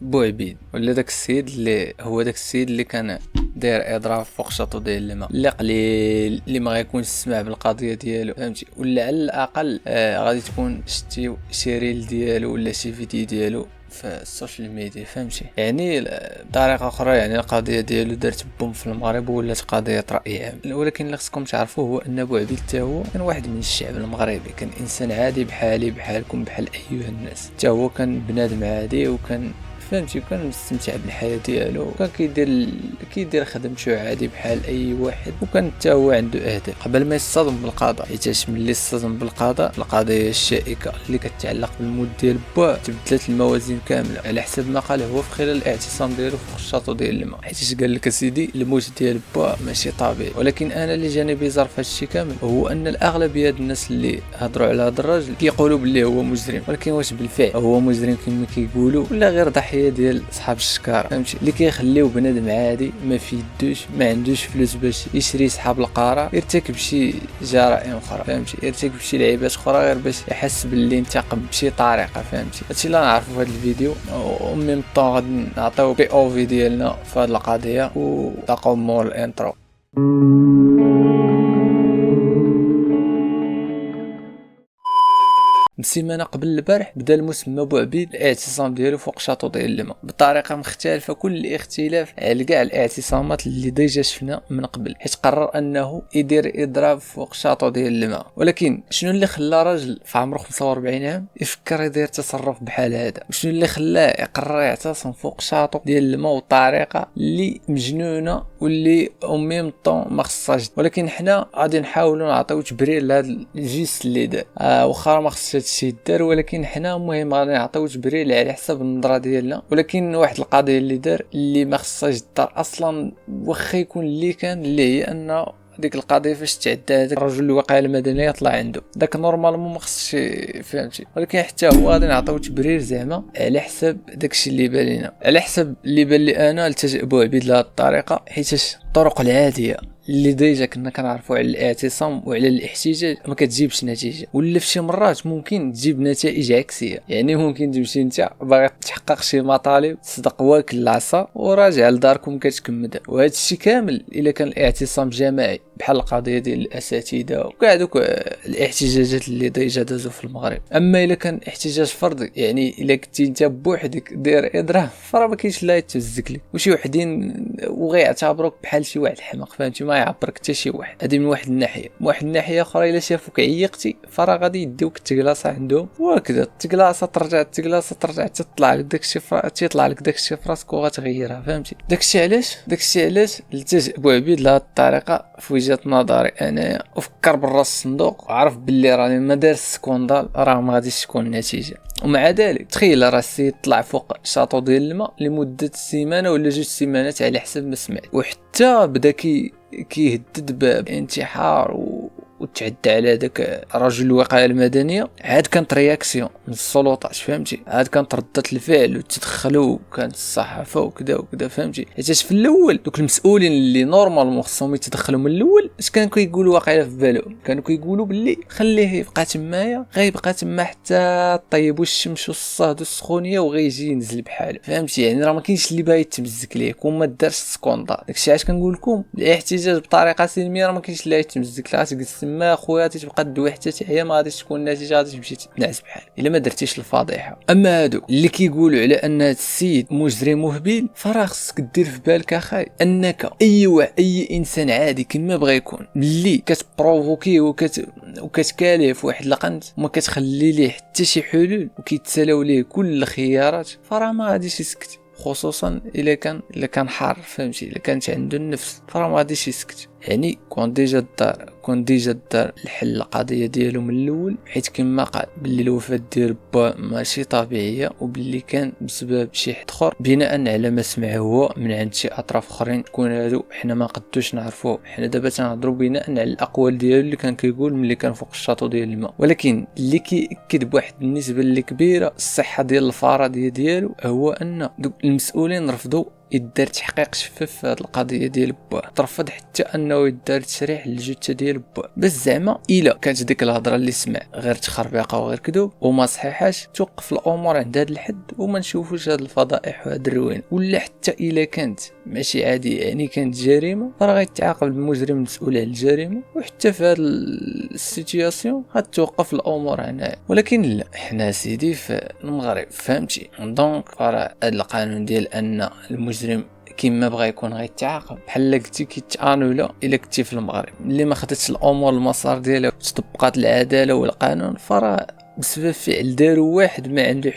بوعبيد ولا داك السيد اللي هو داك السيد اللي كان داير اضراب فوق شاطو ديال الماء اللي قليل اللي ما غيكونش سمع بالقضيه ديالو فهمتي، ولا على الاقل غادي تكون شتي شي ريل ديالو ولا شي فيديو ديالو في السوشيال ميديا فهمتي. يعني بطريقه اخرى يعني القضيه ديالو دارت بوم في المغرب ولات قضيه راي عام. ولكن اللي خصكم تعرفوه هو ان بوعبيد حتى هو كان واحد من الشعب المغربي، كان انسان عادي بحالي بحالكم بحال ايها الناس، حتى هو كان بنادم عادي وكان فهمتي وكان مستمتع بالحياه ديالو وكان كيدير خدمته عادي بحال اي واحد، وكان حتى هو عنده اهداف قبل ما يصطدم بالقضاء. حيت ملي اصطدم بالقضاء القضيه الشائكه اللي كتعلق بالموت ديال با تبدلت الموازين كامله على حسب ما قال هو في خلال الاعتصام ديالو في الشاطو ديال الماء. حيت قال لك اسيدي الموت ديال با ماشي طبيعي. ولكن انا اللي جاني بيزار في هادشي كامل هو ان الاغلبيه ديال الناس اللي هضروا على هذا الراجل كيقولوا باللي هو مجرم، ولكن واش بالفعل هو مجرم كما كيقولوا ولا غير ضحيه ديال صحاب الشكاره فهمتي اللي كيخليو بنادم عادي ما في يدوش ما عندوش فلوس باش يشري صحاب القاره يرتكب شي جرائم اخرى فهمتي، يرتكب شي لعيبات اخرى غير باش يحس باللي انتقم بشي طريقه فهمتي. هادشي اللي نعرفو في هذا الفيديو، وميم طون غادي نعطيو بي او في ديالنا في هذه القضيه وتلاقاو مور الانترو. بسيمانه قبل البارح بدا المسمى بوعبيد الاعتصام ديالو فوق شاطو ديال الماء بطريقه مختلفه كل الاختلاف على كاع الاعتصامات اللي ديجا شفنا من قبل، حيت قرر انه يدير اضراب فوق شاطو ديال الماء. ولكن شنو اللي خلى راجل في عمره 45 عام يفكر يدير تصرف بحال هذا؟ شنو اللي خلاه يقرر يعتصم فوق شاطو ديال الماء بطريقه اللي مجنونه واللي ميم طون ما خصهاش؟ ولكن حنا غادي نحاولوا نعطيو تبرير لهذا الجيست اللي دار واخا ما خصش هادشي دار، ولكن حنا المهم غادي نعطيو تبرير على حسب النظره ديالنا. ولكن واحد القضيه اللي دار اللي ما خصهاش دار اصلا واخا يكون اللي كان اللي هي ان ديك القضيه فاش تعدى هذاك الرجل الوقايه المدنيه طلع عنده داك نورمالمون ما خصش فهمتي، ولكن حتى هو غادي نعطيو تبرير زعما على حسب داكشي اللي بان لينا، على حسب اللي بان لي انا التجأ بوعبيد لهاد الطريقه، حيت الطرق العاديه اللي ديجا كنا كنعرفوا على الاعتصام وعلى الاحتجاج ما كتجيبش نتيجه، ولا في شي مرات ممكن تجيب نتائج عكسيه. يعني ممكن تمشي انت باغي تحقق شي مطالب تصدق واكل العصا وراجع لداركم كتكمل، وهذا الشيء كامل الا كان الاعتصام جماعي بحال القضيه ديال الاساتذه وكاع دوك الاحتجاجات اللي ديجا دازوا في المغرب. اما الا كان احتجاج فردي يعني الا كنتي انت بوحدك داير اضراب فراه ما كاينش لا يتمزك لك، وشي وحدين وغيعتبروك بحال شي واحد حماق فهمتي، ما يعبرك حتى شي واحد. هذه من واحد الناحيه. من واحد الناحيه اخرى الا شافوك عيقتي فراه غادي يديوك التكلاصه عندهم وهكذا التكلاصه ترجع تطلع لك داكشي تيطلع لك داكشي في راسك وغتغيرها فهمتي. داكشي علاش التجأ بوعبيد لهاد الطريقه في وجهه نظري انايا، وفكر برا الصندوق وعرف باللي راني ما دار السكوندال راه ما غاديش تكون النتيجه. ومع ذلك تخيل راه السيد طلع فوق شاطو ديال الماء لمده سيمانه ولا 2 سيمانات على حسب ما سمعت، وحتى بدا كيهدد بانتحار وتعدى على داك رجل الوقايه المدنيه. عاد كانت رياكسيون من السلطات فهمتي، عاد كانت ردة الفعل وتدخلوا كانت الصحافه وكذا فهمتي. حيت في الاول دوك المسؤولين اللي نورمالمون خصهم يتدخلوا من الاول اش كانوا كيقولوا واقيلا في بالهم؟ كانوا كيقولوا باللي خليه يبقى تمايا غيبقى تما حتى طيبوا الشمس والصهد والسخونيه وغيجي ينزل بحاله فهمتي. يعني راه ما كاينش اللي باغي يتمزك ليك وما دارش سكوندال. داكشي علاش كنقول لكم الاحتجاج بطريقه سلميه راه ما كاينش اللي يتمزك لا تجلس ما خويا تبقى دوي حتى هي ما غاديش تكون النتيجه، غادي تمشي تنعس بحال الا ما درتيش الفضيحه. اما هادو اللي كيقولوا على ان السيد مجرم مهبل فراه خصك دير في بالك اخاي انك اي انسان عادي كما بغى يكون ملي كتبروفوكي وكتكالف واحد القنت وما كتخلي ليه حتى شي حلول وكيتسالاو ليه كل الخيارات فراه ما غاديش يسكت، خصوصا الا كان حار فهمتي، الا كانت عنده النفس فراه ما غاديش يسكت. يعني كون ديجا دار الحل القضيه ديالو من الاول، حيت كما قال باللي الوفاه ديال با ماشي طبيعيه وباللي كان بسبب شي حد اخر بناء على ما سمع هو من عند شي اطراف اخرين. تكون هادو حنا ما قدوش نعرفوه، حنا دابا تنهضروا بناء على الاقوال ديالو اللي كان كيقول ملي كان فوق الشاطو ديال الماء. ولكن اللي كيأكد بواحد النسبه اللي كبيره الصحه ديال الفرضيه ديالو هو ان دوك المسؤولين رفضوا يدار تحقيق شفاف في هذه القضيه ديال با، ترفض حتى انه يدار تشريح للجثه ديال با، بس زعما الا كانت ديك الهضره اللي سمع غير تخربيقه وغير كذوب وما صحيحاش توقف الامور عند هذا الحد وما نشوفوش هذه الفضائح وهذا الروين. ولا حتى الا كانت ماشي عادي يعني كانت جريمه راه غيتعاقب المجرم المسؤول على الجريمه، وحتى في هذه السيتوياسيون غتوقف الامور هنا. ولكن لا، حنا سيدي في المغرب فهمتي، دونك راه هذا القانون ديال ان المجرم كيما بغى يكون غيتعاقب بحال قلتي كيتانولا الا كنتي في المغرب اللي ما خدتش الامور المسار ديالها وطبقات العداله والقانون، فراه بسبب فعل دارو واحد ما عنده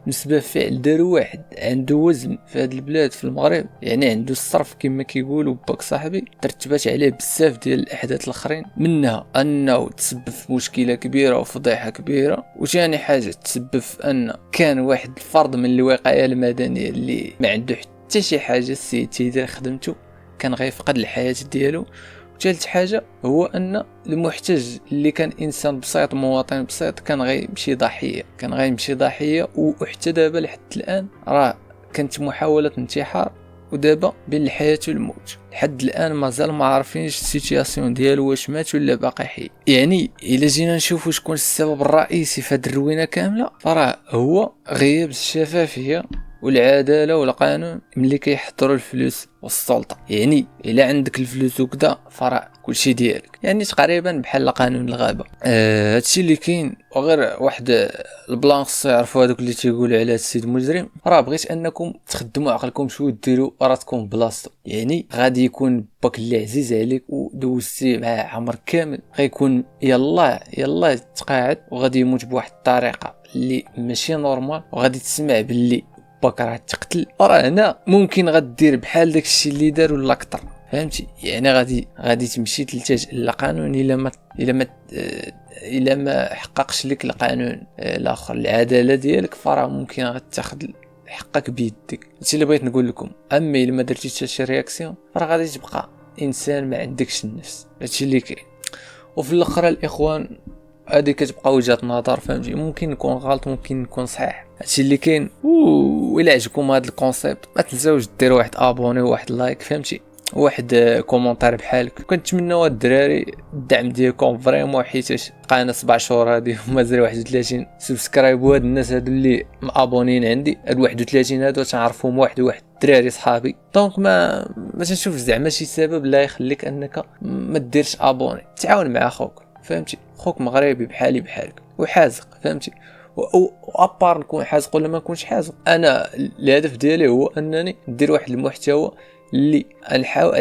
بسبب فعل دارو واحد عنده وزن في هاد البلاد في المغرب، يعني عنده الصرف كما كيقولوا باك صاحبي، ترتبات عليه بزاف ديال الاحداث الاخرين، منها انه تسبب في مشكله كبيره وفضيحه كبيره، وثاني حاجه تسبب في ان كان واحد الفرد من الوقايه المدنيه اللي ما عنده حتى شي حاجه السيد تيدير خدمته كان غيفقد الحياه ديالو. ثالث حاجه هو ان المحتج اللي كان انسان بسيط مواطن بسيط كان غيمشي ضحيه وحتى دابا لحد الان راه كانت محاوله انتحار، ودابا بين الحياه والموت لحد الان مازال ما عارفينش السيتوياسيون ديالو واش مات ولا باقي حي. يعني الا جينا نشوفوا شكون السبب الرئيسي في هذه الروينه كامله فراه هو غياب الشفافيه والعداله والقانون ملي كيحضروا الفلوس والسلطه. يعني الا عندك الفلوس وكذا فراه كلشي ديالك، يعني تقريبا بحال قانون الغابه. هادشي اللي كاين. وغير واحد البلان خصو يعرفوا هذوك اللي تيقولوا على السيد مجرم، راه بغيت انكم تخدموا عقلكم شويه ديروا راسكم بلاصتو. يعني غادي يكون باك اللي عزيز عليك ودوزتي معاه عمر كامل غيكون يلا تقاعد وغادي يموت بواحد الطريقه اللي ماشي نورمال، وغادي تسمع باللي باك راه تقتل، راه هنا ممكن غدير بحال داكشي اللي دار ولا اكثر، فهمتي؟ يعني غادي تمشي تلتجئ للقانون الا ما حققش لك القانون الاخر العداله ديالك، فراه ممكن غتاخذ حقك بيدك. هادشي اللي بغيت نقول لكم. اما الا ما درتيش حتى شي رياكسيون راه غادي تبقى انسان ما عندكش النفس. هادشي اللي كاين. وفي الاخر الاخوان هذه كتبقى وجهه نظر، فهمتي؟ ممكن نكون غلط ممكن نكون صحيح، هادشي اللي كاين. وإلا عجبكم هذا الكونسيبت ما تنساوش ديروا واحد ابوني وواحد لايك، فهمتي؟ واحد كومونتير بحالك. كنتمنوا الدراري الدعم ديالكم فريمون، حيت بقينا 7 شهور هادي ومازال 31 سبسكرايب. وهاد الناس هادو اللي مابونين عندي هاد 31 هادو تنعرفهم واحد الدراري صحابي، دونك ما تنشوف زعما شي سبب لا يخليك انك ما ديرش ابوني. تعاون مع خوك، فهمتي؟ خوك مغربي بحالك وحازق، فهمتي؟ وابار نكون حازق ولا ما نكونش حازق، انا الهدف ديالي هو انني ندير واحد المحتوى اللي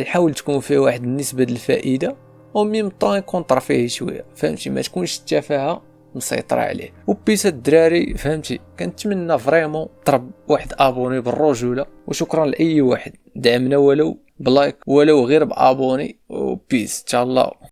نحاول تكون فيه واحد النسبه ديال الفائده وميم طون يكون طرفيه شويه، فهمتي؟ ما تكونش التفاهه مسيطره عليه. وبيس الدراري، فهمتي؟ كنتمنى فريمون ضرب واحد ابوني بالرجوله، وشكرا لاي واحد دعمنا ولو بلايك ولو غير بابوني، وبيس ان شاء الله.